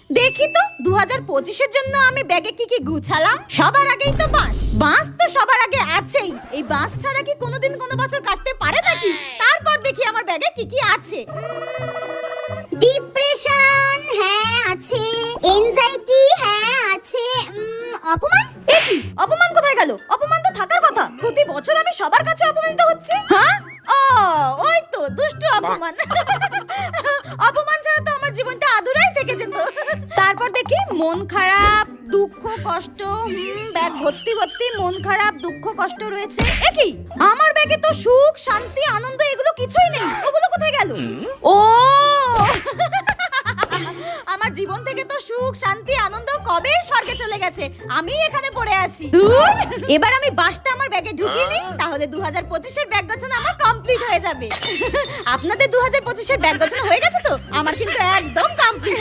দেখি তো 2025-এর জন্য আমি ব্যাগে কি কি গুছালাম। সবার আগেই তো বাঁশ। বাঁশ তো সবার আগে আছেই। এই বাঁশ ছাড়া কি কোনোদিন কোনো বছর কাটতে পারে নাকি? তারপর দেখি আমার ব্যাগে কি কি আছে। ডিপ্রেশন হ্যাঁ আছে, এনজাইটি হ্যাঁ আছে, অপমান। কি অপমান কোথায় গেল? অপমান তো থাকার কথা। প্রতি বছর আমি সবার কাছে অপমানিত হচ্ছি। হ্যাঁ, ও ওই তো দুষ্টু অপমান। অপমান ছাড়া তো আমার জীবনটা আধুরাই থেকে যেত। তারপর দেখি মন খারাপ, দুঃখ, কষ্ট। ব্যাগ ভর্তি ভর্তি মন খারাপ, দুঃখ, কষ্ট রয়েছে। একই আমার ব্যাগে তো সুখ, শান্তি, আনন্দ এগুলো কিছুই নেই। ওগুলো কোথায় গেল? ও আমার জীবন থেকে তো সুখ, শান্তি, আনন্দ কবে স্বর্গে চলে গেছে। আমি এখানে পড়ে আছি। দূর, এবার আমি বাসটা আমার ব্যাগে ঢুকিয়ে নিই, তাহলে 2025-এর ব্যাগ গোছানো আমার কমপ্লিট হয়ে যাবে। আপনাদের 2025-এর ব্যাগ গোছানো হয়ে গেছে তো? আমার কিন্তু একদম কমপ্লিট।